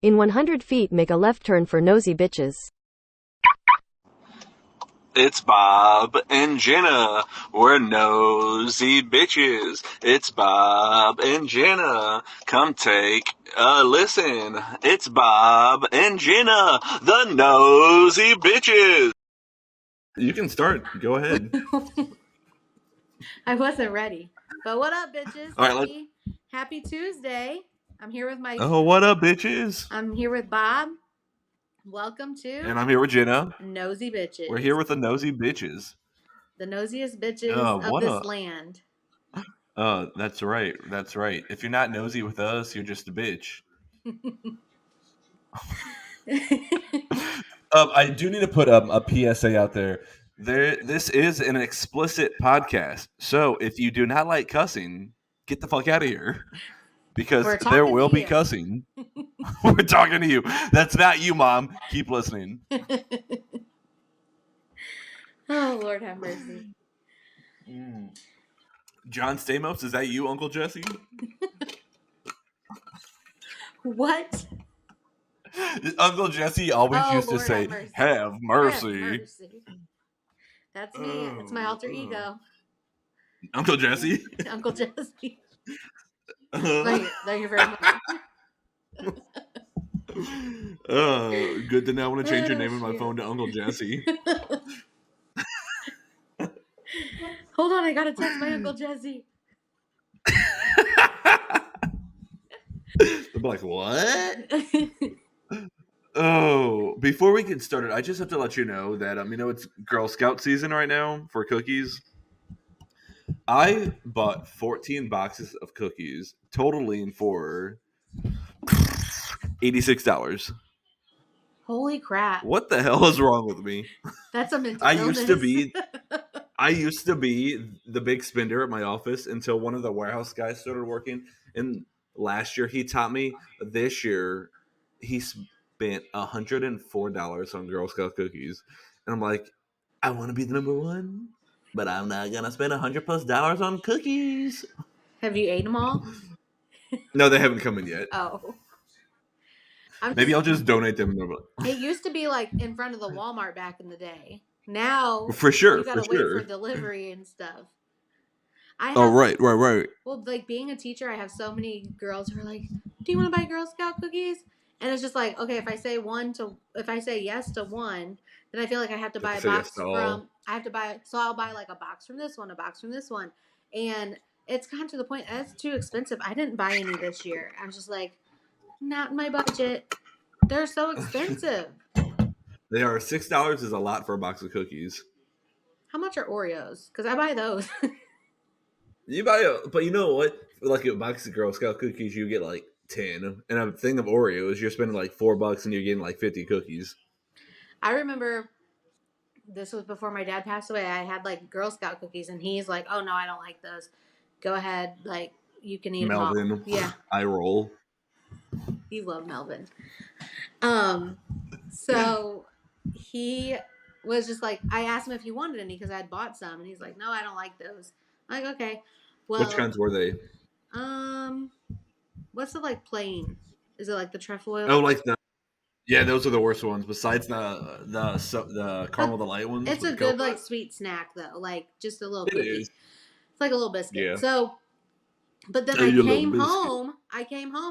In 100 feet, make a left turn for Nosy Bitches. It's Bob and Jenna. We're nosy bitches. It's Bob and Jenna. Come take a listen. It's Bob and Jenna, the nosy bitches. You can start. Go ahead. I wasn't ready. But what up, bitches? All right, happy Tuesday. I'm here with my... Oh, what up, bitches? I'm here with Bob. Welcome to... And I'm here with Jenna. Nosy Bitches. We're here with the nosy bitches. The nosiest bitches of this land. That's right. That's right. If you're not nosy with us, you're just a bitch. I do need to put a PSA out there. This is an explicit podcast. So if you do not like cussing, get the fuck out of here. Because there will be cussing. We're talking to you. That's not you, Mom. Keep listening. Oh, Lord have mercy. John Stamos, is that you, Uncle Jesse? What? Uncle Jesse always used to say, have mercy. Have mercy. That's me. It's my alter ego. Uncle Jesse? Uncle Jesse. Thank you very much. Good to know. I want to change your name on my phone to Uncle Jesse. Hold on, I gotta text my Uncle Jesse. I'm like, what? Oh, before we get started, I just have to let you know that it's Girl Scout season right now for cookies. I bought 14 boxes of cookies, totaling for $86. Holy crap! What the hell is wrong with me? That's a mental illness. I used to be the big spender at my office until one of the warehouse guys started working. And last year he taught me. This year he spent $104 on Girl Scout cookies, and I'm like, I want to be the number one, but I'm not gonna spend $100+ on cookies. Have you ate them all? No, they haven't come in yet. Oh. Maybe I'll just donate them. It used to be like in front of the Walmart back in the day. Now, for sure, you gotta wait for delivery and stuff. Right. Well, like being a teacher, I have so many girls who are like, "Do you want to buy Girl Scout cookies?" And it's just like, okay, if I say yes to one, then I feel like I have to buy a box from. So I'll buy like a box from this one, a box from this one, and it's gotten to the point that's too expensive. I didn't buy any this year. I was just like, not in my budget. They're so expensive. They are. $6 is a lot for a box of cookies. How much are Oreos? Because I buy those. But you know what? For like a box of Girl Scout cookies, you get like 10. And a thing of Oreos, you're spending like $4 and you're getting like 50 cookies. I remember this was before my dad passed away. I had like Girl Scout cookies, and he's like, "Oh no, I don't like those. Go ahead, like you can eat Melvin, them all." Yeah, I roll. You love Melvin. So he was just like, I asked him if he wanted any because I had bought some, and he's like, "No, I don't like those." I'm like, okay. Well, which kinds were they? What's the like plain? Is it like the trefoil? Oh, like the those are the worst ones. Besides the caramel delight ones. It's a good like sweet snack though, like just a little cookie. It's like a little biscuit. Yeah. So, but then I came home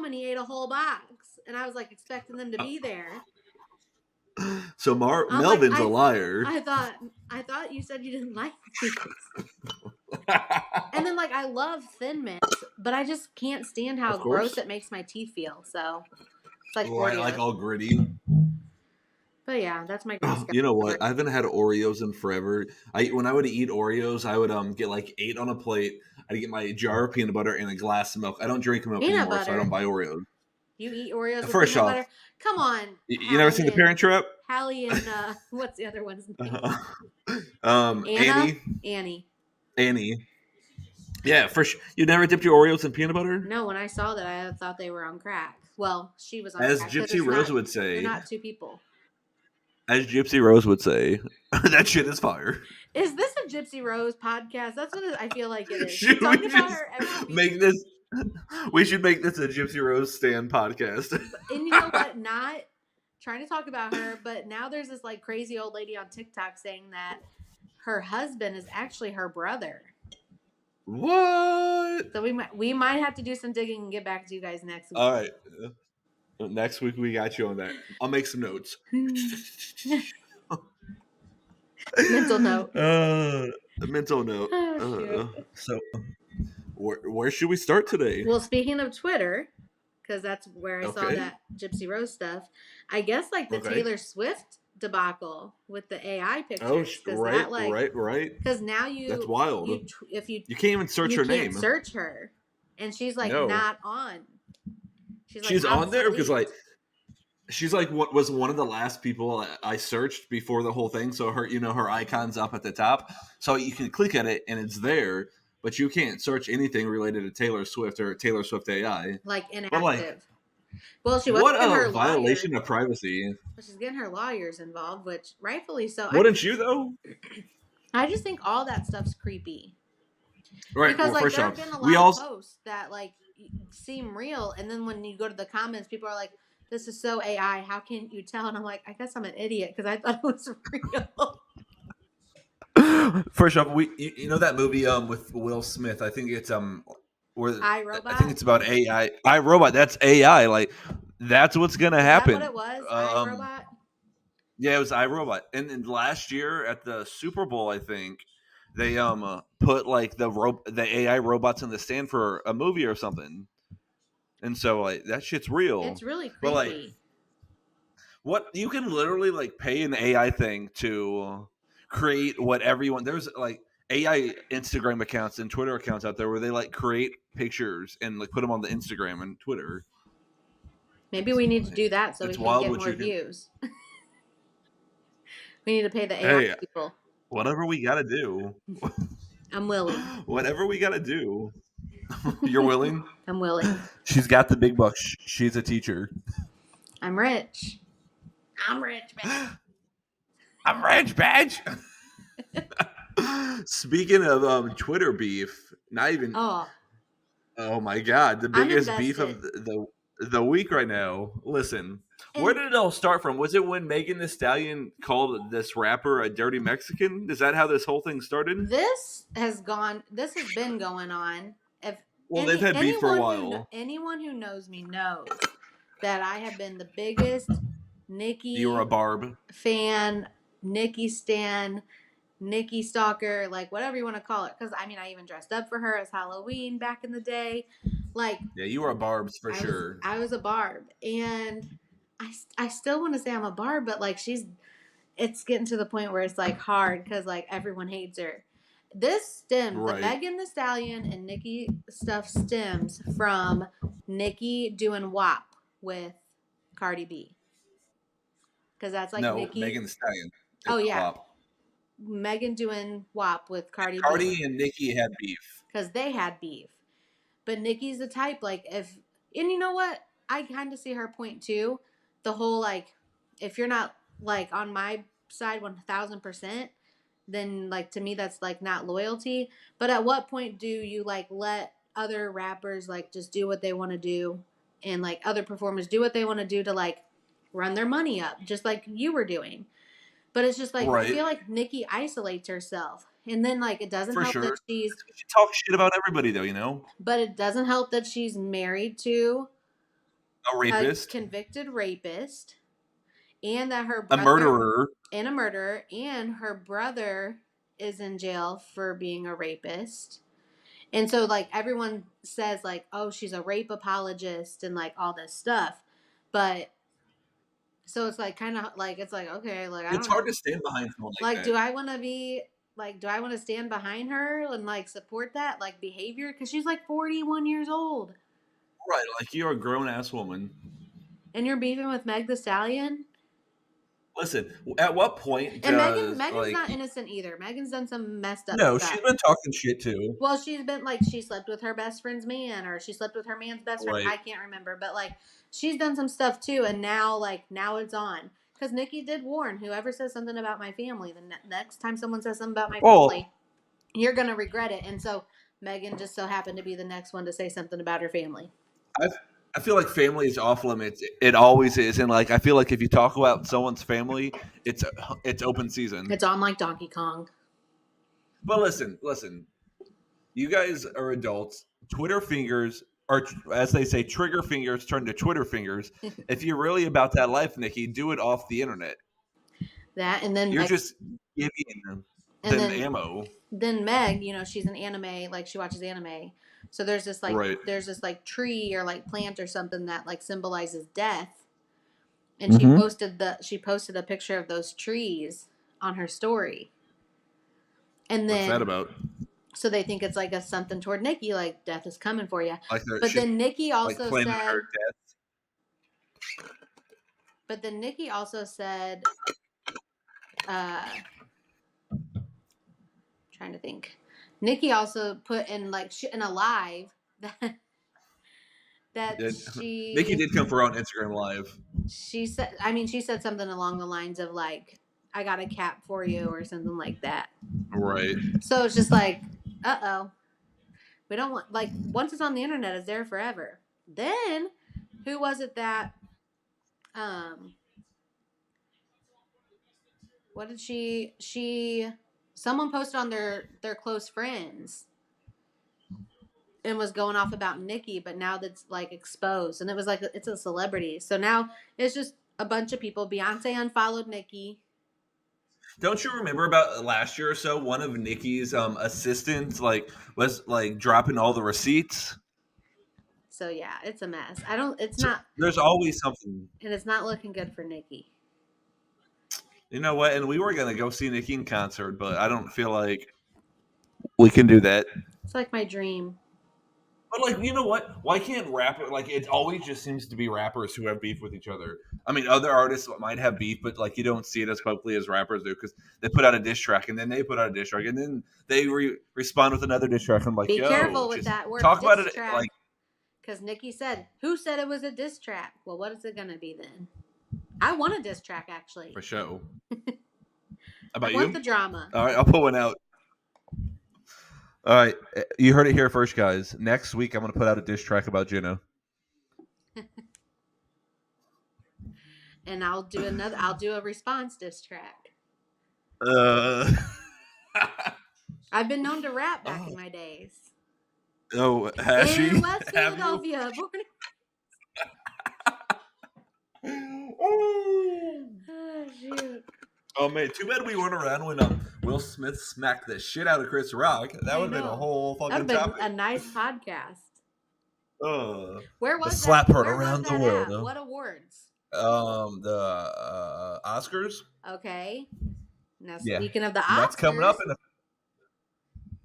and he ate a whole box, and I was like expecting them to be there. So Melvin's a liar. I thought you said you didn't like these. And then like I love Thin Mints, but I just can't stand how gross it makes my teeth feel. So it's like Oreos. Like all gritty. But yeah, that's my. You know what? I haven't had Oreos in forever. When I would eat Oreos, I would get like 8 on a plate. I'd get my jar of peanut butter and a glass of milk. I don't drink milk anymore, so I don't buy Oreos. You eat Oreos with peanut butter? Come on. You never seen The Parent Trap? Hallie and what's the other one's name? Annie. Yeah, for sure. You never dipped your Oreos in peanut butter? No, when I saw that, I thought they were on crack. Well, she was on crack. As Gypsy Rose would say. They're not two people. As Gypsy Rose would say, that shit is fire. Is this a Gypsy Rose podcast? That's what I feel like it is. Should we just make this? We should make this a Gypsy Rose Stan podcast. And you know what? Not trying to talk about her, but now there's this like crazy old lady on TikTok saying that her husband is actually her brother. What? So we might have to do some digging and get back to you guys next week. All right. Next week we got you on that. I'll make some notes. Mental note. Mental note. Oh, So, where should we start today? Well, speaking of Twitter, because that's where I saw that Gypsy Rose stuff. I guess like the Taylor Swift debacle with the AI pictures. Oh, right, right. Because now that's wild. You can't even search her name. Search her, and she's like not on. She's on there because like she's like what was one of the last people I searched before the whole thing. So her icon's up at the top, so you can click at it and it's there. But you can't search anything related to Taylor Swift or Taylor Swift AI. Like inactive. Well, she wasn't her violation of privacy. She's getting her lawyers involved, which rightfully so. Wouldn't you though? I just think all that stuff's creepy. Right. Because well, like there have been a lot of posts that like seem real, and then when you go to the comments, people are like, "This is so AI. How can you tell?" And I'm like, I guess I'm an idiot because I thought it was real. First off, you know that movie with Will Smith. I think it's where iRobot. I think it's about AI. iRobot. That's AI. Like that's what's gonna happen. Is that what it was? iRobot. Yeah, it was iRobot. And last year at the Super Bowl, I think they put like the AI robots in the stand for a movie or something. And so like that shit's real. It's really creepy. But like, what you can literally like pay an AI thing to create what everyone there's like AI Instagram accounts and Twitter accounts out there where they like create pictures and like put them on the Instagram and Twitter. Maybe we need to do that so we can get more views. We need to pay the AI people. Whatever we gotta do. I'm willing. Whatever we gotta do. You're willing? I'm willing. She's got the big bucks. She's a teacher. I'm rich. I'm rich, bitch. I'm rich, bitch. Speaking of Twitter beef, not even. Oh my God, the biggest beef of the week right now. Listen, where did it all start from? Was it when Megan Thee Stallion called this rapper a dirty Mexican? Is that how this whole thing started? This has been going on. They've had beef for a while. Anyone who knows me knows that I have been the biggest Nicki. You were a Barb fan, Nicki stan, Nicki stalker, like whatever you want to call it. Because I mean, I even dressed up for her as Halloween back in the day. Like, yeah, you were a Barb's for sure. I was a Barb, and I still want to say I'm a Barb, but like it's getting to the point where it's like hard because like everyone hates her. This stems, the Megan Thee Stallion and Nicki stuff stems from Nicki doing WAP with Cardi B. Because that's like Nicki. Megan Thee Stallion. Oh, yeah. WAP. Megan doing WAP with Cardi B. Cardi and Nicki had beef. Because they had beef. But Nicki's the type, like, and you know what? I kind of see her point too. The whole, like, if you're not, like, on my side 1,000%, then like to me that's like not loyalty. But at what point do you like let other rappers like just do what they want to do, and like other performers do what they want to do to like run their money up, just like you were doing? But it's just like I feel like Nicki isolates herself, and then like it doesn't help that she talks shit about everybody though, you know. But it doesn't help that she's married to a rapist, a convicted rapist. And that her brother, a murderer, and her brother is in jail for being a rapist. And so, like, everyone says, like, oh, she's a rape apologist and, like, all this stuff. But, so it's, like, kind of, like, it's, like, okay, like, it's hard to stand behind someone like that. Do I want to stand behind her and, like, support that, like, behavior? Because she's, like, 41 years old. Right, like, you're a grown-ass woman. And you're beefing with Meg Thee Stallion? Listen, at what point and Megan's like, not innocent either. Megan's done some messed up stuff. She's been talking shit too. Well, she's been like, she slept with her best friend's man, or she slept with her man's best friend. I can't remember. But like, she's done some stuff too. And now it's on. Because Nicki did warn, whoever says something about my family, the next time someone says something about my family, you're going to regret it. And so Megan just so happened to be the next one to say something about her family. I feel like family is off limits. It always is, and like I feel like if you talk about someone's family, it's open season. It's on like Donkey Kong. But listen, you guys are adults. Twitter fingers, or as they say, trigger fingers turn to Twitter fingers. If you're really about that life, Nikki, do it off the internet. That and then you're just giving them ammo. Then Meg, she's an anime, like she watches anime. So there's this like tree or like plant or something that like symbolizes death. And she posted a picture of those trees on her story. And then what's that about? So they think it's like a something toward Nicki, like death is coming for you. But then Nicki also said But then Nicki also said trying to think. Nicki also put in like in a live that Nicki did come for her on Instagram Live. She said something along the lines of like, I got a cap for you or something like that. Right. So it's just like, we don't want, like, once it's on the internet, it's there forever. Then who was it that what did someone posted on their close friends and was going off about Nicki, but now that's like exposed, and it was like it's a celebrity, so now it's just a bunch of people. Beyonce unfollowed Nicki. Don't you remember about last year or so? One of Nicki's assistants was dropping all the receipts. So yeah, it's a mess. There's always something, and it's not looking good for Nicki. You know what? And we were gonna go see Nicki in concert, but I don't feel like we can do that. It's like my dream. But like, you know what? Why can't rappers, like, it always just seems to be rappers who have beef with each other. I mean, other artists might have beef, but like you don't see it as publicly as rappers do, because they put out a diss track and then they put out a diss track and then they respond with another diss track. I'm like, be careful with that word. Talk about it, like, because Nicki said, "Who said it was a diss track?" Well, what is it gonna be then? I want a diss track, actually. For sure. About you? I want the drama. All right, I'll put one out. All right, you heard it here first, guys. Next week, I'm going to put out a diss track about Jenna. And I'll do a response diss track. I've been known to rap back in my days. Oh, has she? In West Philadelphia. Oh, shoot. Oh, man, too bad we weren't around when Will Smith smacked the shit out of Chris Rock. That would have been a whole fucking topic. That would have been a nice podcast. Where was that? Slap her around the world. At? What awards? The Oscars. Okay. Now, speaking of the Oscars.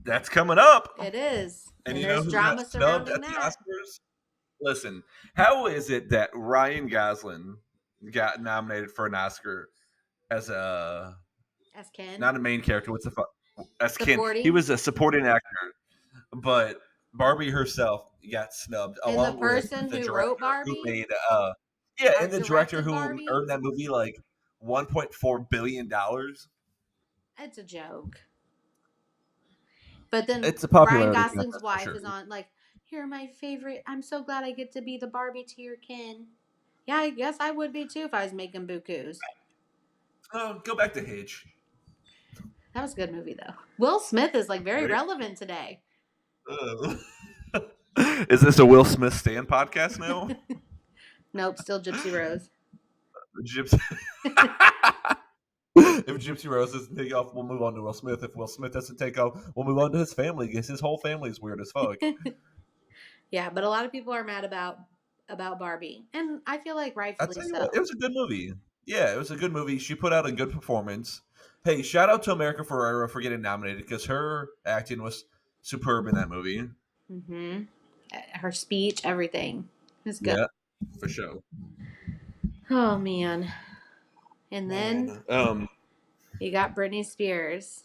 That's coming up. It is. And you know who got snubbed at the Oscars? Listen, how is it that Ryan Gosling got nominated for an Oscar as Ken? Not a main character. What's as Ken? He was a supporting actor, but Barbie herself got snubbed. And along the person with the who wrote Barbie, who made and the director who Barbie? Earned that movie like $1.4 billion. It's a joke. But then it's a popular Ryan Gosling's wife is on like, you're my favorite. I'm so glad I get to be the Barbie to your Ken. Yeah, I guess I would be too if I was making bukus. Go back to Hitch. That was a good movie though. Will Smith is like very relevant today. Is this a Will Smith Stan podcast now? Nope, still Gypsy Rose. Gypsy. If Gypsy Rose doesn't take off, we'll move on to Will Smith. If Will Smith doesn't take off, we'll move on to his family because his whole family's weird as fuck. Yeah, but a lot of people are mad about Barbie, and I feel like rightfully so. It was a good movie. Yeah, it was a good movie. She put out a good performance. Hey, shout out to America Ferrera for getting nominated because her acting was superb in that movie. Mm-hmm. Her speech, everything. It was good. Yeah, for sure. Oh, man. And then you got Britney Spears.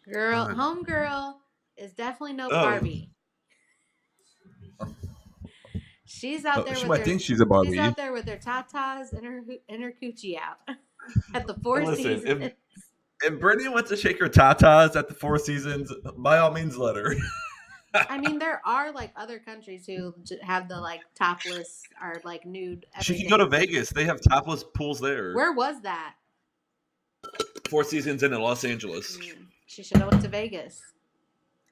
Homegirl is definitely no Barbie. She's out there. She might think she's a Barbie. She's out there with her tatas and her coochie out at the Four Seasons. If Britney wants to shake her tatas at the Four Seasons, by all means, let her. I mean, there are like other countries who have the like topless or like nude She can everything. go to Vegas. They have topless pools there. Where was that? 4 Seasons in Los Angeles. She should have went to Vegas.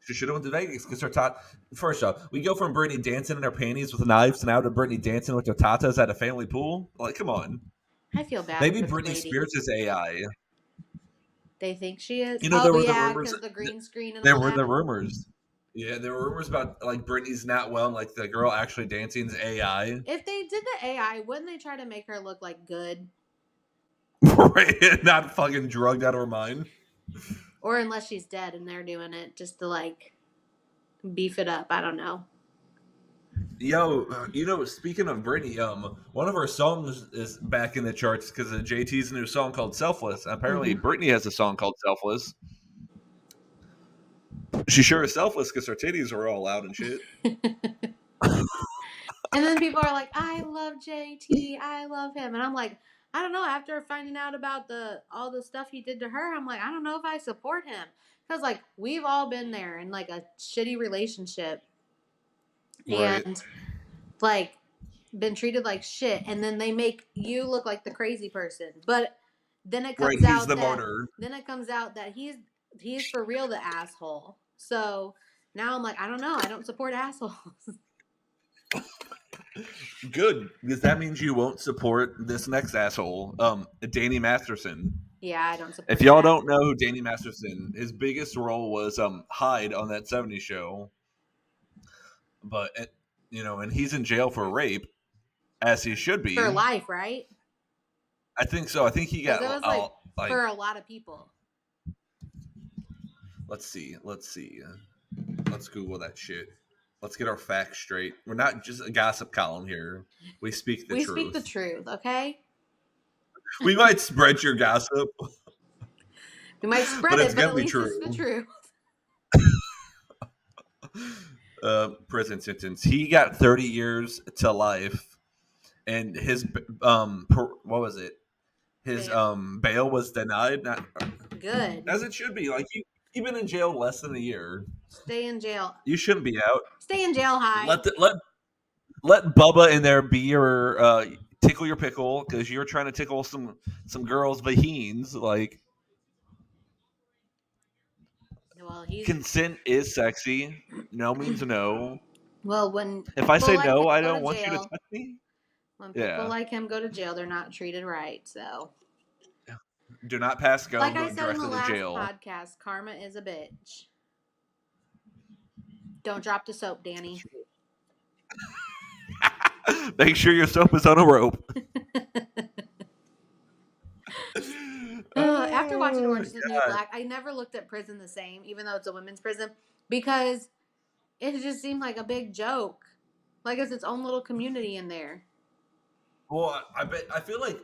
She should have went to Vegas because her First off, we go from Britney dancing in her panties with knives now to Britney dancing with her tatas at a family pool. Like, come on. I feel bad. Maybe for the Britney lady. Spears is AI. They think she is. You know, there were the rumors. Because the green screen and there all were that. the rumors. Yeah, there were rumors about like Britney's not well, and, like the girl actually dancing is AI. If they did the AI, wouldn't they try to make her look like good? Right, not fucking drugged out of her mind. Or unless she's dead and they're doing it just to like beef it up. I don't know. Yo, you know, speaking of Britney, one of her songs is back in the charts because of JT's new song called "Selfless." Apparently, Britney has a song called "Selfless." She sure is selfless because her titties are all out and shit. And then people are like, "I love JT. I love him," and I'm like, I don't know. After finding out about all the stuff he did to her, I'm like, I don't know if I support him because like we've all been there in like a shitty relationship, Right. and like been treated like shit, and then they make you look like the crazy person, but then it comes out the that martyr. then it comes out that he's for real the asshole. So now I'm like, I don't know. I don't support assholes. Good, because that means you won't support this next asshole, Danny Masterson. Yeah, I don't support. If y'all don't know who Danny Masterson, his biggest role was Hyde on that '70s show. But and he's in jail for rape, as he should be for life, right? I think so. I think he got like for a lot of people. Let's see. Let's Google that shit. Let's get our facts straight. We're not just a gossip column here. We speak the truth. We speak the truth, okay? We might spread your gossip. We might spread it, but at least it's the truth. Prison sentence. He got 30 years to life, and his what was it? His bail was denied. Not good, as it should be. Like you've been in jail less than a year. Stay in jail. You shouldn't be out. Stay in jail high. Let Bubba in there be your tickle your pickle because you're trying to tickle some girls' vaheens. Like, well, consent is sexy. No means no. Well, if I say no, I don't want you to touch me. When people like him go to jail, they're not treated right. So, do not pass go. Like I said in the last podcast, karma is a bitch. Don't drop the soap, Danny. Make sure your soap is on a rope. After watching Orange is the New Black, I never looked at prison the same, even though it's a women's prison, because it just seemed like a big joke. Like it's its own little community in there. Well, I feel like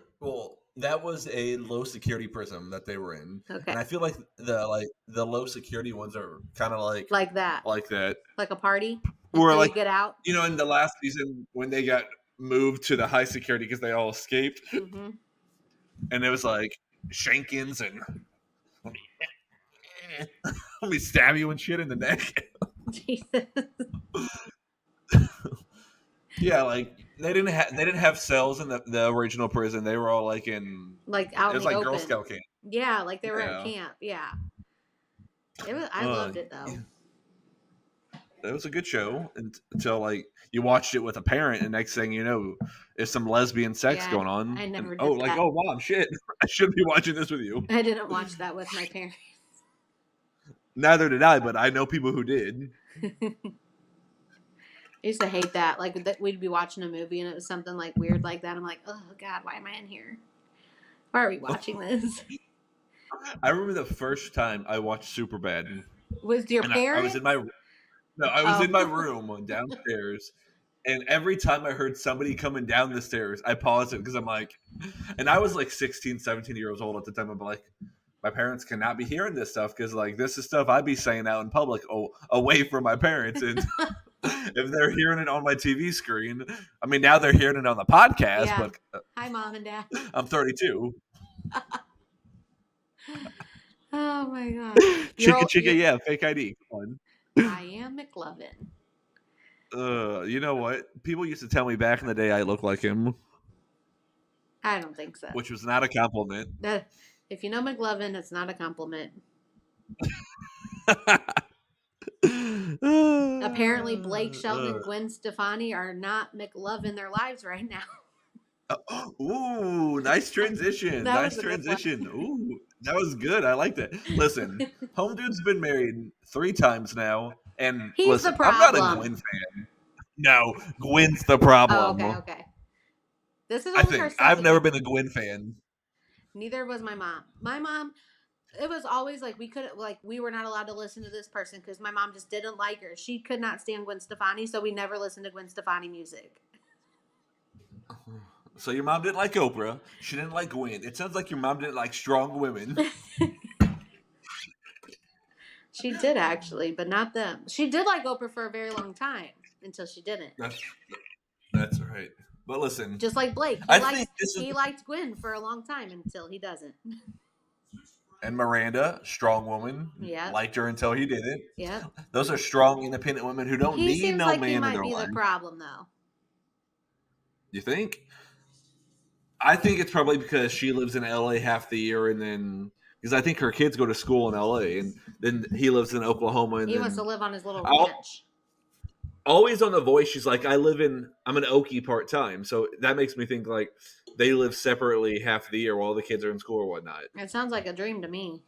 that was a low security prison that they were in. Okay. And I feel like the low security ones are kind of like that. Like that. Like a party? Or like get out? In the last season when they got moved to the high security because they all escaped. Mm-hmm. And it was like shankins and let me stab you and shit in the neck. Jesus. Yeah, like they didn't have cells in the original prison. They were all like in out. It was like open. Girl Scout camp. Yeah, like they were at camp. Yeah. It was. I loved it though. It was a good show until like you watched it with a parent, and next thing you know, there's some lesbian sex going on. I never did that. Oh mom, shit! I should be watching this with you. I didn't watch that with my parents. Neither did I, but I know people who did. I used to hate that. Like that we'd be watching a movie and it was something like weird like that. I'm like, oh God, why am I in here? Why are we watching this? I remember the first time I watched Superbad. Was your parents? I was in my room downstairs, and every time I heard somebody coming down the stairs, I paused it because I'm like, and I was like 16, 17 years old at the time. I'm like, my parents cannot be hearing this stuff because like this is stuff I'd be saying out in public, away from my parents, and if they're hearing it on my TV screen, I mean now they're hearing it on the podcast. Yeah. But hi, mom and dad. I'm 32. Oh my God. Chicka, yeah, fake ID. Come on. I am McLovin. You know what? People used to tell me back in the day I look like him. I don't think so. Which was not a compliment. If you know McLovin, it's not a compliment. Apparently, Blake Shelton and Gwen Stefani are not McLovin their lives right now. Ooh, nice transition. Nice transition. Ooh, that was good. I liked it. Listen, Home Dude's been married 3 times now. And he's the problem. I'm not a Gwen fan. No, Gwen's the problem. Oh, okay. This is only her second. I've never been a Gwen fan. Neither was my mom. My mom, it was always like we were not allowed to listen to this person because my mom just didn't like her. She could not stand Gwen Stefani, so we never listened to Gwen Stefani music. So your mom didn't like Oprah. She didn't like Gwen. It sounds like your mom didn't like strong women. She did actually, but not them. She did like Oprah for a very long time until she didn't. That's right. But listen, just like Blake, he liked Gwen for a long time until he doesn't. And Miranda, strong woman, liked her until he didn't. Yeah, those are strong, independent women who don't need no man in their life. He seems like he might be the problem, though. You think? I think it's probably because she lives in LA half the year, and then because I think her kids go to school in LA, and then he lives in Oklahoma. And he wants to live on his little ranch. Always on The Voice, she's like, I'm an Okie part time, so that makes me think like they live separately half the year while the kids are in school or whatnot. It sounds like a dream to me.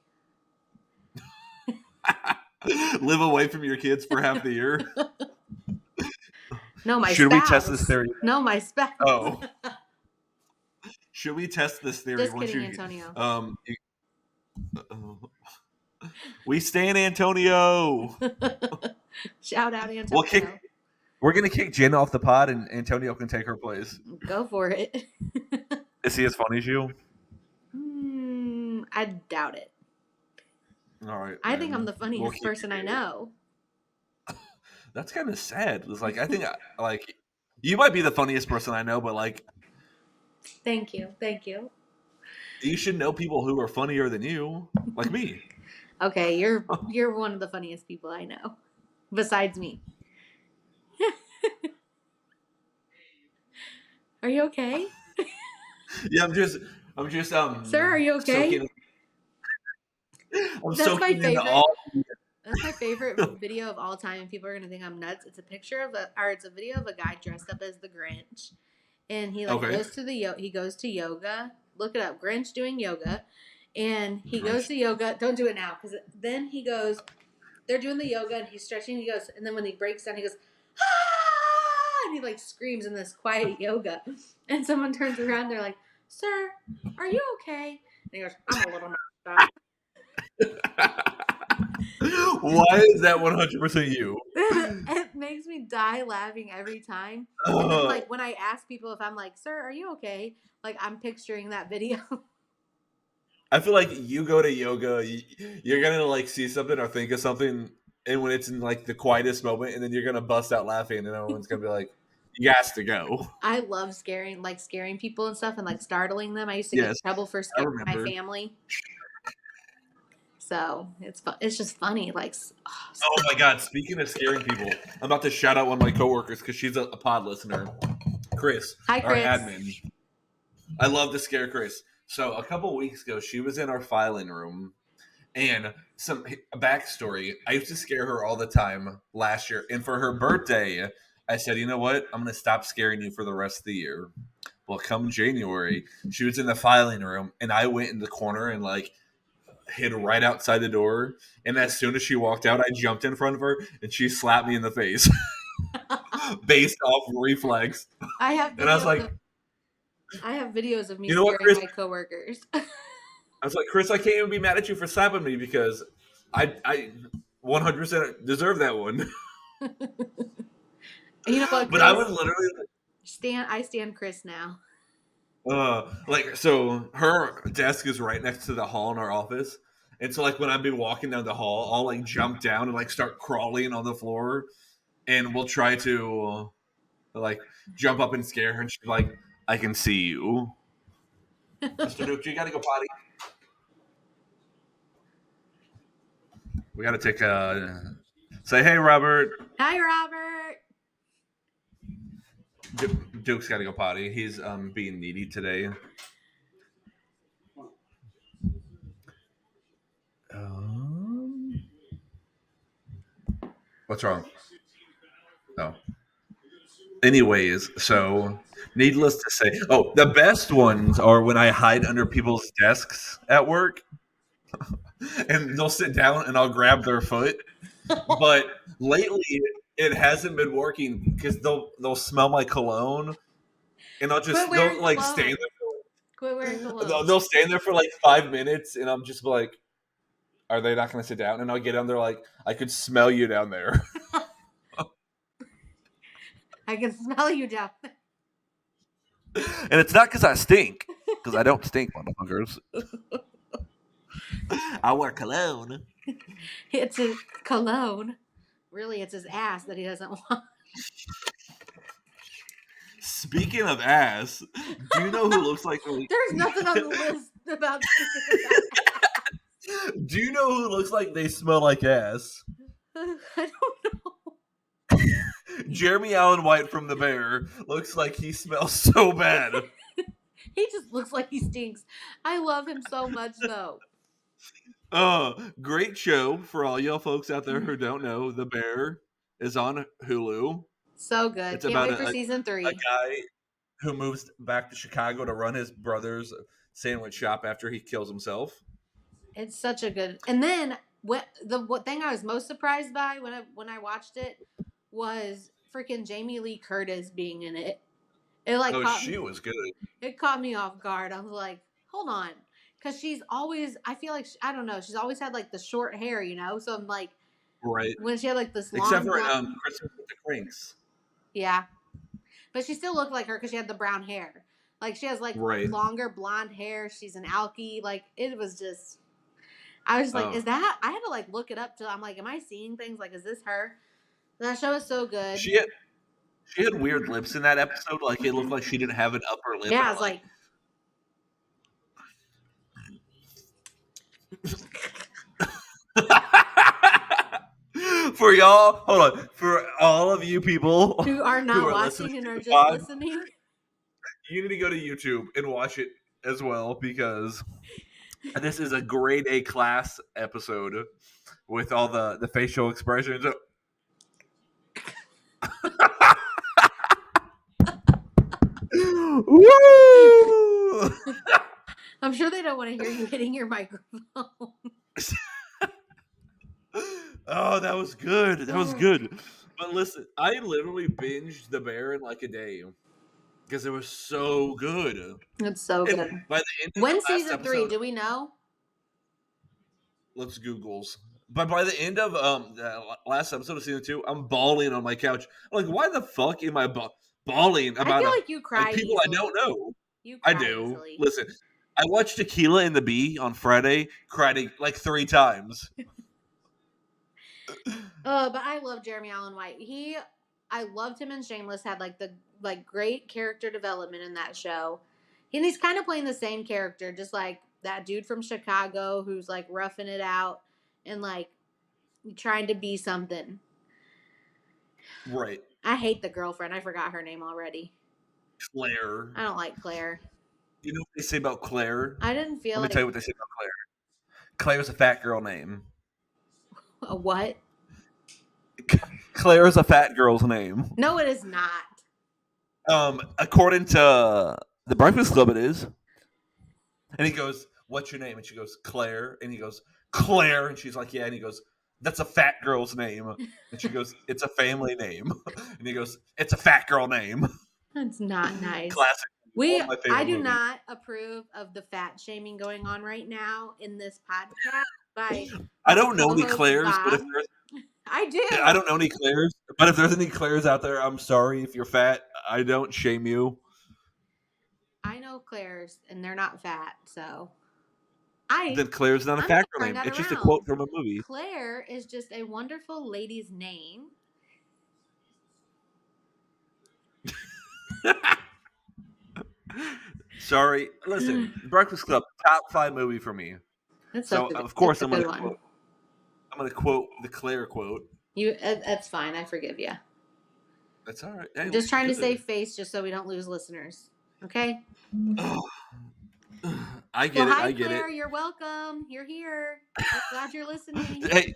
Live away from your kids for half the year. No, my Should spouse. we test this theory? No, my spouse. Oh. Should we test this theory? Just kidding, Antonio. We stand Antonio. Shout out, Antonio. We're going to kick Jen off the pod, and Antonio can take her place. Go for it. Is he as funny as you? I doubt it. All right. I think I'm the funniest person I know. That's kind of sad. It's like I think you might be the funniest person I know, but Thank you. You should know people who are funnier than you, like me. Okay, you're one of the funniest people I know, besides me. Are you okay? Yeah, I'm just. Sir, are you okay? That's my favorite. That's my favorite video of all time, and people are gonna think I'm nuts. It's a video of a guy dressed up as the Grinch, and he goes to yoga. Look it up, Grinch doing yoga, and he goes to yoga. Don't do it now, because then he goes. They're doing the yoga, and he's stretching. He goes, and then when he breaks down, he goes, ah! And he screams in this quiet yoga, and someone turns around. They're like, "Sir, are you okay?" And he goes, "I'm a little messed up." Why is that 100% you? It makes me die laughing every time. And then, when I ask people if I'm like, "Sir, are you okay?" I'm picturing that video. I feel like you go to yoga, you're gonna see something or think of something, and when it's in the quietest moment, and then you're gonna bust out laughing, and everyone's gonna be like, "You has to go." I love scaring people and stuff, and startling them. I used to get in trouble for scaring my family. So it's just funny. Oh my God! Speaking of scaring people, I'm about to shout out one of my coworkers because she's a pod listener, Chris. Hi, Chris. Our admin. I love to scare Chris. So a couple weeks ago, she was in our filing room, and a backstory. I used to scare her all the time last year, and for her birthday, I said, "You know what? I'm going to stop scaring you for the rest of the year." Well, come January, she was in the filing room, and I went in the corner and hid right outside the door, and as soon as she walked out, I jumped in front of her, and she slapped me in the face, based off reflex. I have videos of me scaring my coworkers. I was like, Chris, I can't even be mad at you for slapping me because I 100% deserve that one. You know what? But I would literally I stand Chris now. So her desk is right next to the hall in our office, and so when I've been walking down the hall, I'll jump down and start crawling on the floor, and we'll try to jump up and scare her, and she's like, "I can see you, Mr. Duke. You gotta go potty. We gotta take Say hey, Robert. Hi, Robert. Duke's got to go potty. He's being needy today. What's wrong? No. Anyways, so needless to say, the best ones are when I hide under people's desks at work, and they'll sit down and I'll grab their foot. But lately, it hasn't been working because they'll smell my cologne, and they'll like stand there. Quit wearing cologne. They'll stand there for like 5 minutes, and I'm just like, are they not going to sit down? And I'll get them. They're like, I could smell you down there. I can smell you down there. And it's not because I stink, because I don't stink, motherfuckers. I wear cologne. It's his cologne. Really, it's his ass that he doesn't want. Speaking of ass, do you know who looks like... There's nothing on the list about speaking of ass. Do you know who looks like they smell like ass? I don't know. Jeremy Allen White from The Bear looks like he smells so bad. He just looks like he stinks. I love him so much, though. Great show for all y'all folks out there who don't know. The Bear is on Hulu. So good. It's Can't about wait for season 3. A guy who moves back to Chicago to run his brother's sandwich shop after he kills himself. It's such a good. And then what thing I was most surprised by when I watched it was freaking Jamie Lee Curtis being in it. It was good. It caught me off guard. I was like, hold on. Because she's always, I feel like, I don't know, she's always had like the short hair, you know? So I'm like, right. When she had like this long. Except for Christmas with the Cranks. Yeah. But she still looked like her because she had the brown hair. Like she has like longer blonde hair. She's an alkie. Like it was just, I was like, is that, I had to like look it up to, I'm like, am I seeing things? Like, is this her? That show is so good. She had weird lips in that episode. Like it looked like she didn't have an upper lip. Yeah, it's like for y'all, hold on. For all of you people who are not watching and are just listening, you need to go to YouTube and watch it as well because this is a grade A class episode with all the facial expressions. Woo! I'm sure they don't want to hear you hitting your microphone. Oh, that was good. That was good. But listen, I literally binged The Bear in like a day because it was so good. It's so good. By the end of when season 3? Do we know? Let's Googles. But by the end of the last episode of season 2, I'm bawling on my couch. I'm like, why the fuck am I bawling about? I feel like you cry people easily. I don't know. You cry I do. Easily. Listen, I watched Tequila and the Bee on Friday. Cried like 3 times. But I love Jeremy Allen White. I loved him in Shameless. Had like the great character development in that show, and he's kind of playing the same character, just like that dude from Chicago who's like roughing it out and like trying to be something. Right. I hate the girlfriend. I forgot her name already. Claire. I don't like Claire. You know what they say about Claire? I didn't feel. Let me tell you what they say about Claire. Claire's a fat girl name. A what? Claire is a fat girl's name. No, it is not. According to the Breakfast Club, it is. And he goes, "What's your name?" And she goes, "Claire." And he goes, "Claire." And she's like, "Yeah." And he goes, "That's a fat girl's name." And she goes, "It's a family name." And he goes, "It's a fat girl name." That's not nice. Classic. I do not approve of the fat shaming going on right now in this podcast. I don't know any Claires, but if there's I do. I don't know any Claires, but if there's any Claires out there, I'm sorry if you're fat. I don't shame you. I know Claires, and they're not fat, so then Claire's not a fat girl name. It's just a quote from a movie. Claire is just a wonderful lady's name. Sorry. Listen, Breakfast Club, top 5 movie for me. That's so of course I'm gonna quote the Claire quote. That's fine. I forgive you. That's all right. I'm just trying to save face just so we don't lose listeners. Okay? I get it. Hi, I get Claire. it. You're welcome. You're here. We're glad you're listening. Hey,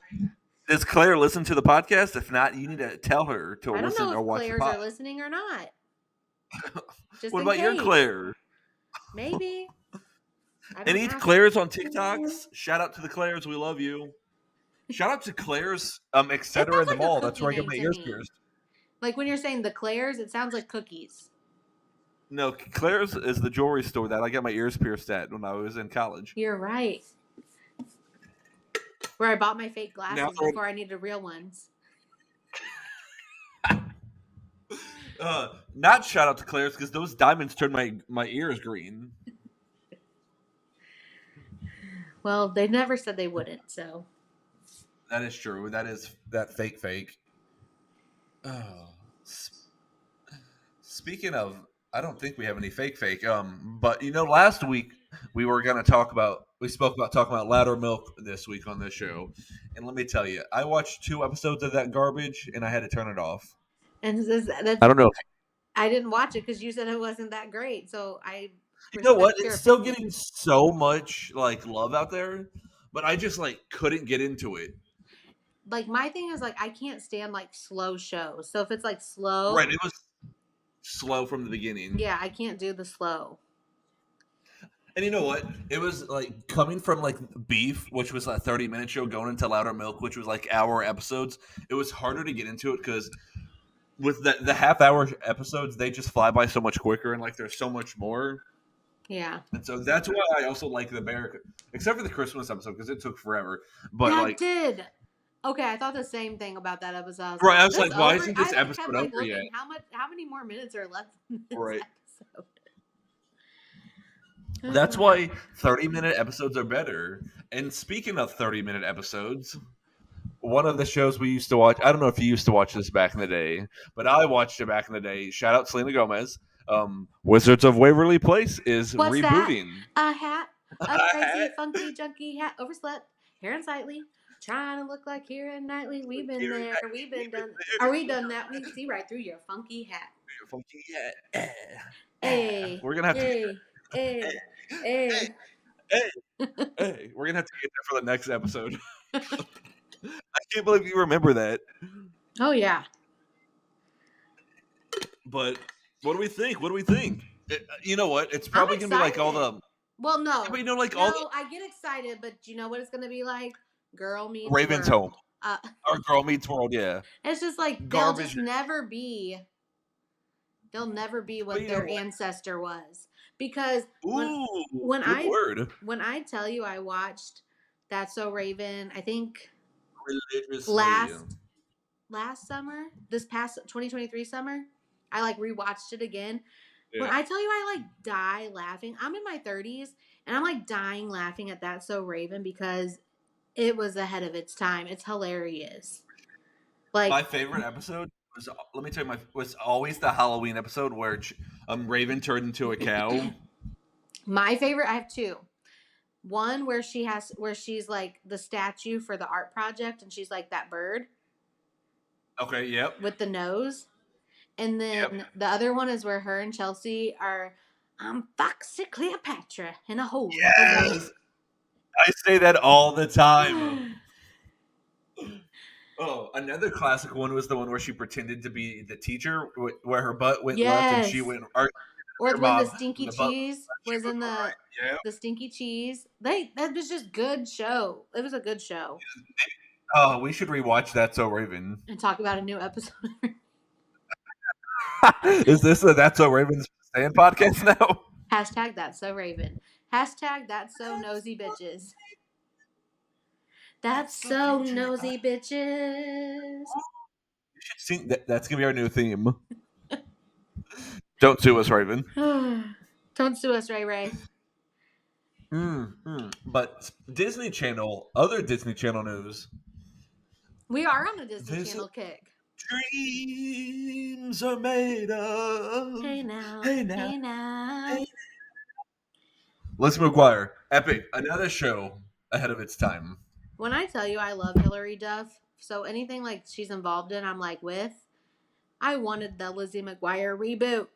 does Claire listen to the podcast? If not, you need to tell her to I don't listen know or if watch Claires the are pod. listening or not. Just What in about your case. Claire? Maybe. Any Claires on TikToks? Shout out to the Claires. We love you. Shout out to Claire's, etc. in the mall. That's where I get my ears pierced. Like when you're saying the Claires, it sounds like cookies. No, Claire's is the jewelry store that I got my ears pierced at when I was in college. You're right. Where I bought my fake glasses before I needed real ones. Not shout out to Claire's because those diamonds turned my ears green. Well, they never said they wouldn't, so. That is true. That is that fake. Oh. Speaking of, I don't think we have any fake. But last week we were going to we spoke about talking about ladder milk this week on this show. And let me tell you, I watched 2 episodes of that garbage and I had to turn it off. And I don't know. I didn't watch it because you said it wasn't that great. So I. You know what? It's still getting so much love out there, but I just couldn't get into it. Like my thing is I can't stand slow shows. So if it's slow, right? It was slow from the beginning. Yeah, I can't do the slow. And you know what? It was coming from Beef, which was a 30-minute show, going into Louder Milk, which was hour episodes. It was harder to get into it because with the half-hour episodes, they just fly by so much quicker, and there's so much more. Yeah. And so that's why I also like the Bear, except for the Christmas episode because it took forever. But that did. Okay, I thought the same thing about that episode. I was like, why isn't this episode over yet? How many more minutes are left in this episode? That's why 30-minute episodes are better. And speaking of 30-minute episodes, one of the shows we used to watch, I don't know if you used to watch this back in the day, but I watched it back in the day. Shout out Selena Gomez. Wizards of Waverly Place is rebooting. That? A hat, a crazy, funky, junky hat, overslept, hair unsightly, trying to look like Keira Knightley. We've been there, we've been done. Are we done that? We see right through your funky hat. Your funky hat. Hey, we're gonna have to. Hey. We're gonna have to get there for the next episode. I can't believe you remember that. Oh yeah. But what do we think? You know what? It's probably gonna be all the. Well, no. But I get excited, but you know what it's gonna be like? Girl Meets Raven's World. Home. Or Girl Meets World, yeah. It's just garbage. They'll never be what their ancestor was. Because when I tell you I watched That's So Raven, I think last summer, this past 2023 summer, I rewatched it again. Yeah. When I tell you I die laughing, I'm in my 30s and I'm dying laughing at That's So Raven because it was ahead of its time. It's hilarious. My favorite episode was, let me tell you, was always the Halloween episode where Raven turned into a cow. My favorite, I have 2. One where she's the statue for the art project and she's that bird. Okay, yep. With the nose. And then the other one is where her and Chelsea are, I'm Foxy Cleopatra in a hole. Yes! I say that all the time. Oh, another classic one was the one where she pretended to be the teacher, where her butt went left and she went... Or when the stinky cheese was in the stinky cheese. That was just good show. It was a good show. Oh, we should rewatch That's So Raven. And talk about a new episode. Is this a That's So Raven's stand podcast now? Hashtag That's So Raven. Hashtag That's So Nosy Bitches. That's so nosy bitches. You should sing that's gonna be our new theme. Don't sue us, Raven. Don't sue us, Ray Ray. But Disney Channel, other Disney Channel news. We are on a Disney Channel kick. Dreams are made of. Hey now. Hey now. Hey now. Lizzie McGuire, epic, another show ahead of its time. When I tell you I love Hilary Duff So anything like she's involved in, I'm like with. I wanted the Lizzie McGuire reboot.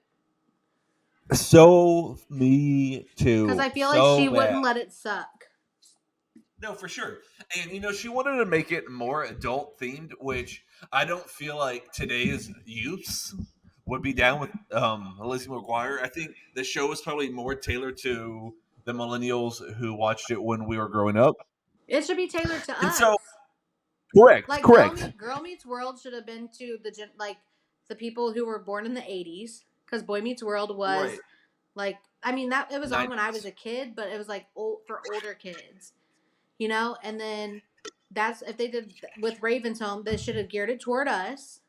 So me too. Because I feel like So she bad. wouldn't let it suck. No, for sure. And she wanted to make it more adult themed, which I don't feel like today's youths would be down with Lizzie McGuire. I think the show was probably more tailored to the millennials who watched it when we were growing up. It should be tailored to And us. so correct. Like Correct. Girl Meets World should have been to the people who were born in the 80s, because Boy Meets World was Right. like, I mean, that it was on when I 90s. was a kid, but it was like for older kids, and then that's if they did with Raven's Home, they should have geared it toward us.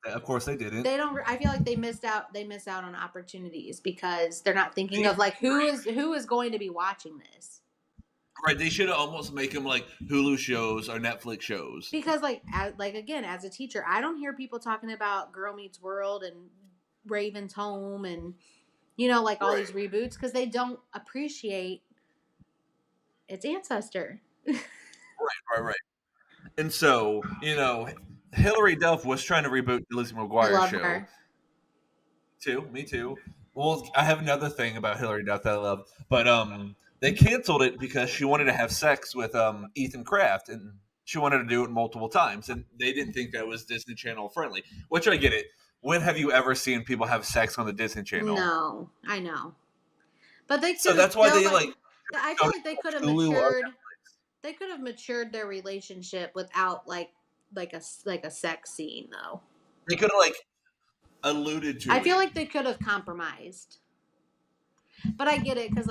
Of course they didn't. They don't. I feel like they miss out on opportunities because they're not thinking of like who is going to be watching this. Right, they should almost make them like Hulu shows or Netflix shows. Because again, as a teacher, I don't hear people talking about Girl Meets World and Raven's Home and all these reboots because they don't appreciate its ancestor. Right. And so, Hilary Duff was trying to reboot the Lizzie McGuire show. Her. Me too. Well, I have another thing about Hilary Duff that I love, but they canceled it because she wanted to have sex with Ethan Kraft, and she wanted to do it multiple times, and they didn't think that was Disney Channel friendly. Which I get it. When have you ever seen people have sex on the Disney Channel? No, I know, but they. So that's why they I feel like they could have matured. They could have matured their relationship without like a sex scene though. They could have alluded to. I feel like they could have compromised. But I get it because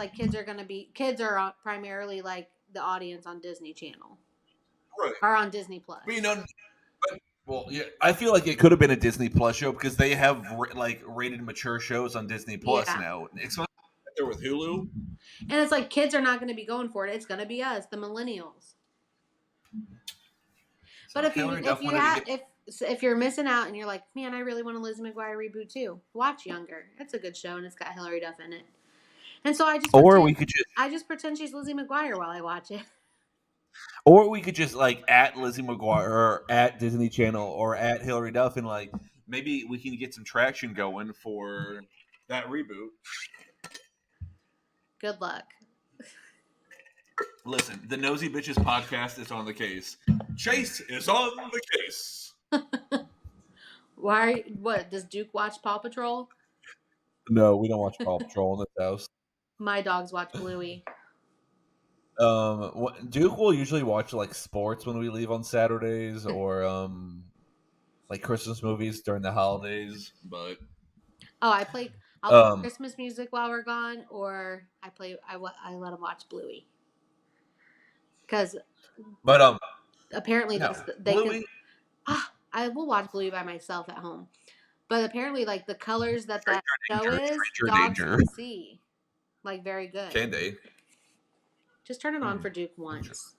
kids are primarily like the audience on Disney Channel, right? Or on Disney Plus. Well, yeah, I feel like it could have been a Disney Plus show because they have rated mature shows on Disney Plus now, especially they're with Hulu. And it's like kids are not going to be going for it. It's going to be us, the millennials. So but if you're missing out and you're like, man, I really want a Lizzie McGuire reboot too, watch Younger. It's a good show and it's got Hilary Duff in it. And so I just pretend she's Lizzie McGuire while I watch it. Or we could just at Lizzie McGuire or at Disney Channel or at Hilary Duff and maybe we can get some traction going for that reboot. Good luck. Listen, the Nosy Bitches podcast is on the case. Chase is on the case. Why? What? Does Duke watch Paw Patrol? No, we don't watch Paw Patrol in this house. My dogs watch Bluey. Duke will usually watch sports when we leave on Saturdays or Christmas movies during the holidays. But I'll play Christmas music while we're gone, or I let him watch Bluey. But apparently Bluey. I will watch Bluey by myself at home. But apparently, the colors that show is, dogs can see. Very good. Can they? Just turn it on for Duke once.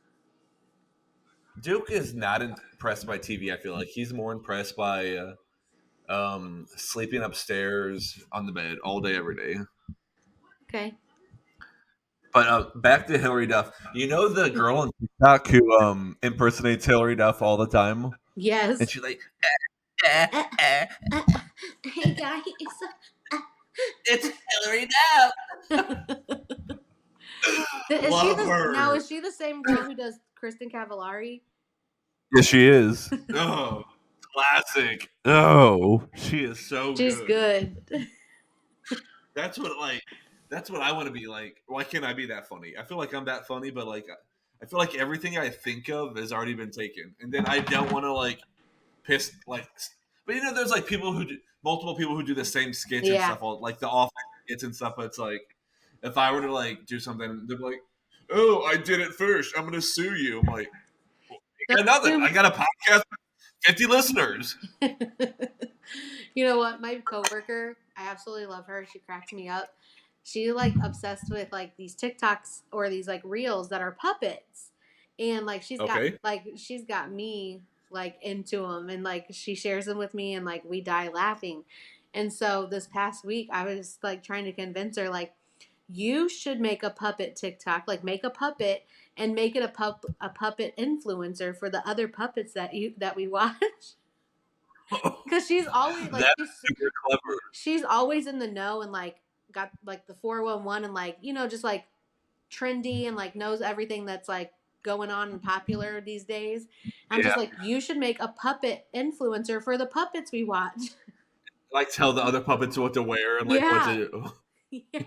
Duke is not impressed by TV, I feel like. He's more impressed by sleeping upstairs on the bed all day, every day. Okay. But back to Hilary Duff. You know the girl on TikTok who impersonates Hilary Duff all the time? Yes. And she's like, hey guys, it's Hilary Duff. Is she the same girl who does Kristen Cavallari? Yes, she is. Oh, classic. Oh, she is so She's good. That's what I want to be like. Why can't I be that funny? I feel like I'm that funny, but I feel like everything I think of has already been taken, and then I don't want to piss But there's multiple people who do the same skits and stuff, the Office skits and stuff. But it's if I were to do something, they're like, "Oh, I did it first. I'm gonna sue you." I'm like, "I got nothing. I got a podcast with 50 listeners." You know what? My coworker, I absolutely love her. She cracks me up. She obsessed with these TikToks or these reels that are puppets, and she's got me into them, and she shares them with me, and we die laughing. And so this past week, I was trying to convince her you should make a puppet TikTok. Like, make a puppet and make it a puppet influencer for the other puppets that we watch. Because she's always like, that's super clever. She's always in the know and like got like the 411 and like, you know, just like trendy and like knows everything that's like going on and popular these days. I'm just like, you should make a puppet influencer for the puppets we watch. Like, tell the other puppets what to wear and like what to do. Yes.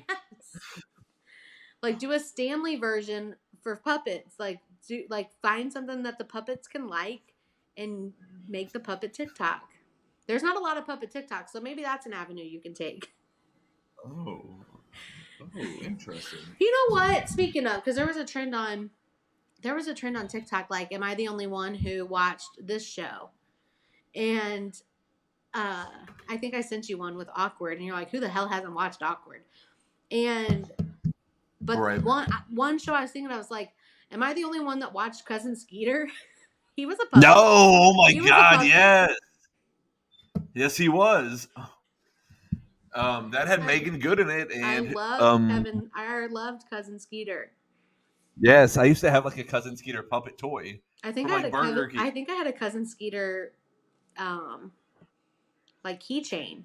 Like, do a Stanley version for puppets. Like, find something that the puppets can like and make the puppet TikTok. There's not a lot of puppet TikToks, so maybe that's an avenue you can take. Oh, interesting. You know what? Speaking of, because there was a trend on TikTok. Like, am I the only one who watched this show? And I think I sent you one with Awkward, and you're like, who the hell hasn't watched Awkward? But right. one show I was thinking, I was like, am I the only one that watched Cousin Skeeter? He was a puppet. No, oh my God, yes. Yes, he was. That had Megan Good in it, and I loved Cousin Skeeter. Yes, I used to have like a Cousin Skeeter puppet toy. I think I had a Cousin Skeeter, like keychain.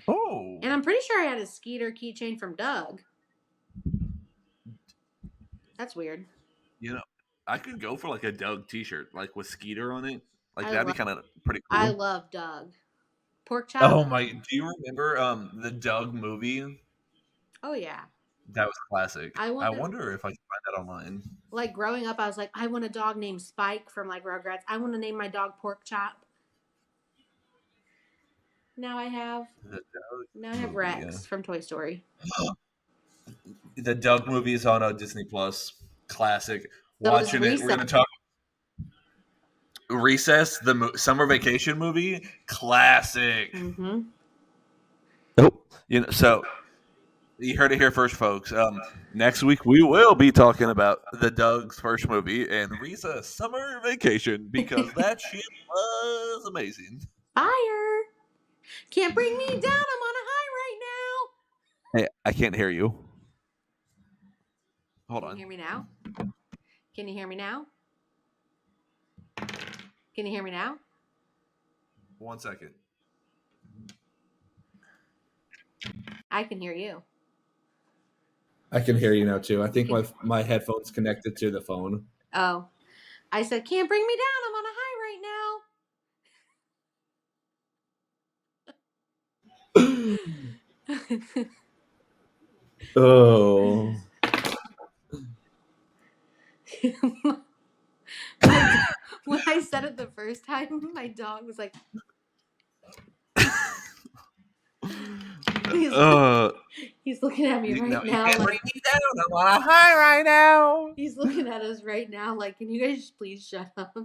Oh. And I'm pretty sure I had a Skeeter keychain from Doug. That's weird. You know, I could go for like a Doug T-shirt, like with Skeeter on it. Like that'd be kind of pretty cool. I love Doug. Pork chop. Oh my! Do you remember the Doug movie? Oh yeah. That was classic. I wonder if I can find that online. Like growing up, I was like, I want a dog named Spike from like Rugrats. I want to name my dog Pork Chop. Now I have Rex from Toy Story. The Doug movie is on Disney Plus. Classic. So watching it, we're gonna talk. Recess, the summer vacation movie, classic. Mm-hmm. Oh, so you heard it here first, folks. Next week we will be talking about the Doug's first movie and Recess Summer Vacation because that shit was amazing. Fire! Can't bring me down. I'm on a high right now. Hey, I can't hear you. Hold on. Can you hear me now? Can you hear me now? Can you hear me now? 1 second. I can hear you. I can hear you now too. I think my headphones connected to the phone. Oh. I said, can't bring me down. I'm on a high right now. Oh. When I said it the first time, my dog was like, he's looking at me right now. Like, bring me down. I'm on a high right now. He's looking at us right now like, can you guys please shut up?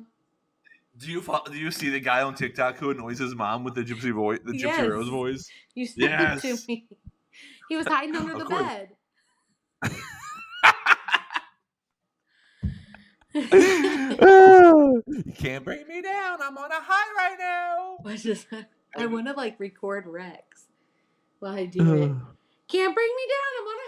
Do you see the guy on TikTok who annoys his mom with the Gypsy voice, the Gypsy Rose voice? You sent it to me. He was hiding under the bed. You can't bring me down. I'm on a high right now. What is that? I want to like record Rex while I do it. Can't bring me down. I'm on a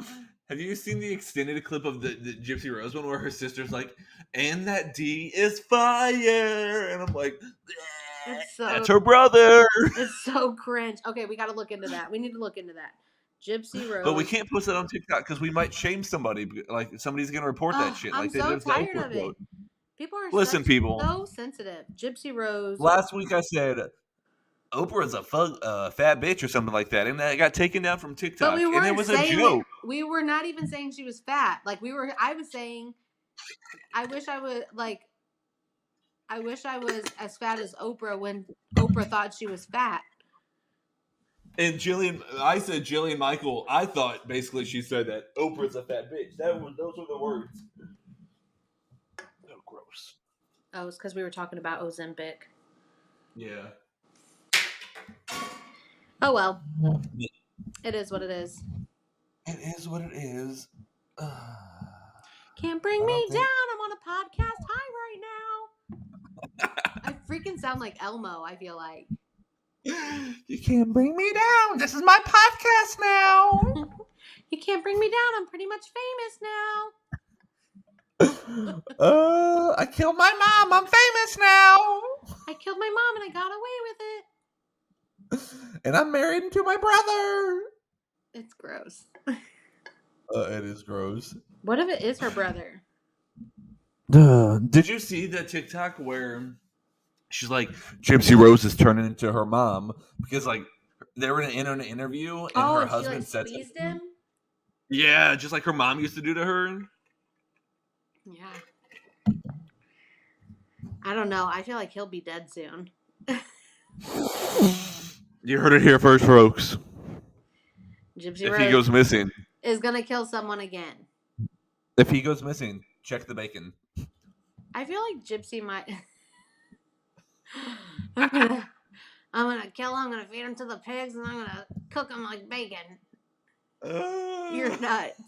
high. Have you seen the extended clip of the Gypsy Rose one where her sister's like, and that D is fire? And I'm like, that's her brother. It's so cringe. Okay, we got to look into that. We need to look into that. Gypsy Rose. But we can't post it on TikTok because we might shame somebody. Like somebody's gonna report that shit. I'm so tired of it. People are people so sensitive. Gypsy Rose. Last week I said Oprah's a fat bitch or something like that, and that got taken down from TikTok. But we weren't and it was a joke. We were not even saying she was fat. Like I was saying, I wish I was as fat as Oprah when Oprah thought she was fat. And I said Jillian Michael. I thought basically she said that Oprah's a fat bitch. Those were the words. Oh, gross. Oh, it's because we were talking about Ozempic. Yeah. Oh well. It is what it is. It is what it is. Can't bring me down. I'm on a podcast high right now. I freaking sound like Elmo, I feel like. You can't bring me down. This is my podcast now. You can't bring me down. I'm pretty much famous now. I killed my mom. I'm famous now. I killed my mom and I got away with it. And I'm married to my brother. It's gross. It is gross. What if it is her brother? Did you see the TikTok where she's like, Gypsy Rose is turning into her mom because like they were in an interview and her husband said squeezed him? Yeah, just like her mom used to do to her. Yeah. I don't know. I feel like he'll be dead soon. You heard it here first, folks. Gypsy If he goes missing, is gonna kill someone again. If he goes missing, check the bacon. I feel like Gypsy might. I'm gonna kill him. I'm gonna feed him to the pigs, and I'm gonna cook him like bacon. You're nuts.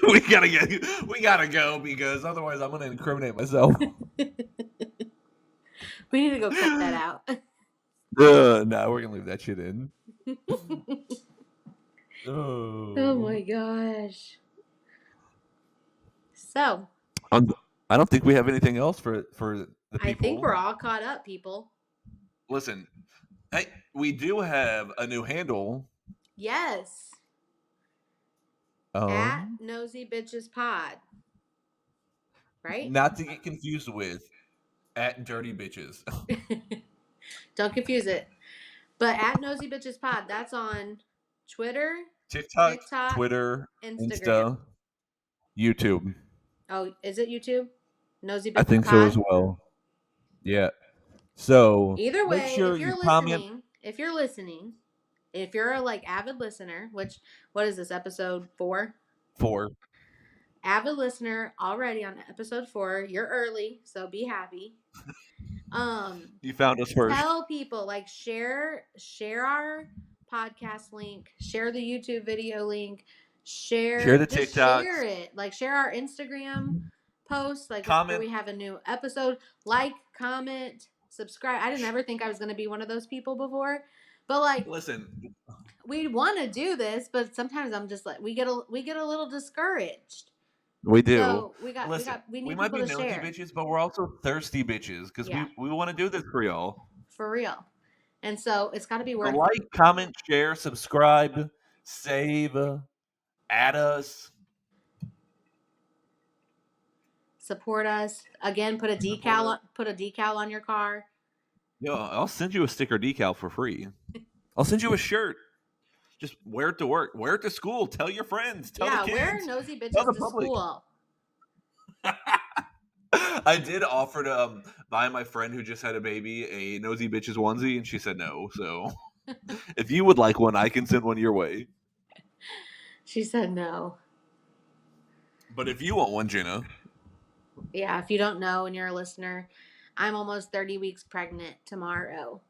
we gotta go because otherwise I'm gonna incriminate myself. We need to go cut that out. No, we're gonna leave that shit in. Oh my gosh. So I don't think we have anything else for the people. I think we're all caught up, people. Listen, we do have a new handle. Yes. At Nosy Bitches Pod. Right? Not to get confused with at Dirty Bitches. Don't confuse it. But at Nosy Bitches Pod, that's on Twitter, TikTok, Twitter, Instagram. Insta, YouTube. Oh, is it YouTube? Nosy Bitches I think Pod? so as well. Yeah. So either way, make sure if you're listening, if you're a like avid listener, which what is this, episode 4? 4. Avid listener already on episode 4. You're early, so be happy. You found us first. Tell people, like, share our podcast link, share the YouTube video link, share the TikTok, share it, like share our Instagram posts, like comment. We have a new episode, like, comment, subscribe. I didn't ever think I was going to be one of those people before, but like, listen, we want to do this, but sometimes I'm just like, we get a little discouraged. We do. So we need might be people to nosy share. bitches, but we're also thirsty bitches because we want to do this for y'all. For real. And so it's got to be worth it. Like, comment, share, subscribe, save, add us. Support us. Again, put a decal on your car. Yo, I'll send you a sticker decal for free. I'll send you a shirt. Just wear it to work. Wear it to school. Tell your friends. Tell the kids. Wear Nosy Bitches to school. I did offer to buy my friend who just had a baby a Nosy Bitches onesie, and she said no. So if you would like one, I can send one your way. She said no. But if you want one, Jenna. Yeah, if you don't know and you're a listener, I'm almost 30 weeks pregnant tomorrow.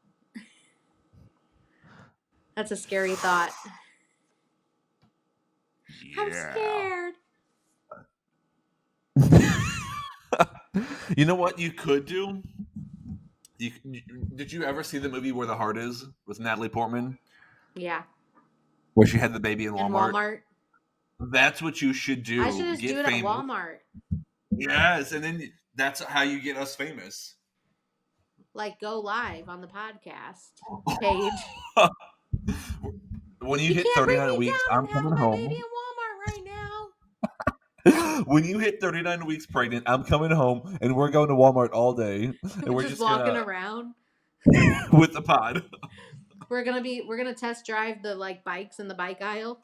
That's a scary thought. Yeah. I'm scared. You know what you could do? Did you ever see the movie Where the Heart Is with Natalie Portman? Yeah. Where she had the baby in Walmart? In Walmart. That's what you should do. I should just do it at Walmart. Yes, and then that's how you get us famous. Like, go live on the podcast page. When you hit 39 weeks, I'm coming home. Baby in Walmart right now. When you hit 39 weeks pregnant, I'm coming home, and we're going to Walmart all day, and we're just walking around with the pod. We're gonna test drive the like bikes in the bike aisle,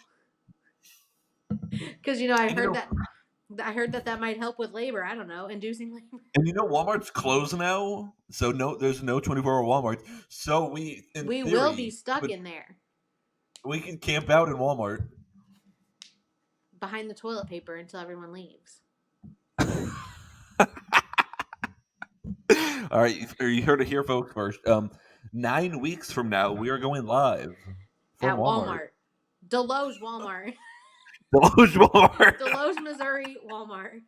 because I heard that might help with labor. I don't know, inducing labor. And Walmart's closed now, so there's no 24-hour Walmart. So we will be stuck in there. We can camp out in Walmart. Behind the toilet paper until everyone leaves. All right, you heard it here, folks, first. 9 weeks from now, we are going live at Walmart. Deloge Walmart. Deloge, Walmart. Deloge, Missouri Walmart.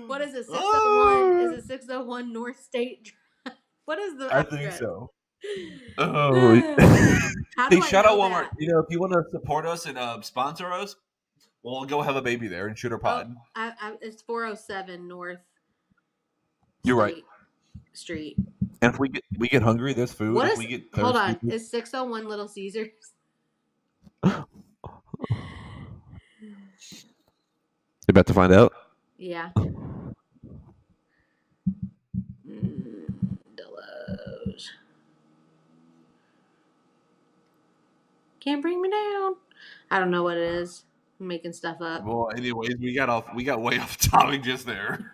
What is it? 601? Is it 601 North State Drive? What is the I address? think so. Oh, How do hey, I shout know out Walmart. that? You know, if you want to support us and sponsor us, we'll go have a baby there and shoot our pod. It's 407 North. You're right. Street. And if we get hungry, there's food. What if is? we get thirsty, Hold on. Is 601 Little Caesars? You're about to find out. Yeah. Delos. Can't bring me down. I don't know what it is. I'm making stuff up. Well, anyways, we got way off topic just there.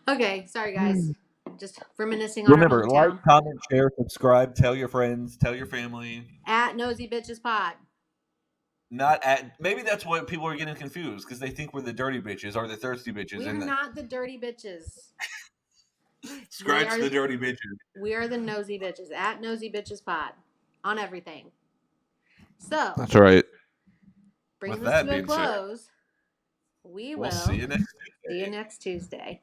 Okay, sorry guys. Just reminiscing on Remember, our like, hometown. comment, share, subscribe, tell your friends, tell your family. At Nosy Bitches Pod. Not at. Maybe that's what people are getting confused because they think we're the dirty bitches or the thirsty bitches. We are not the dirty bitches. Scratch the dirty bitches. We are the nosy bitches. At Nosy Bitches Pod. On everything. So. That's right. Bring this to a close. We will see you next Tuesday. See you next Tuesday.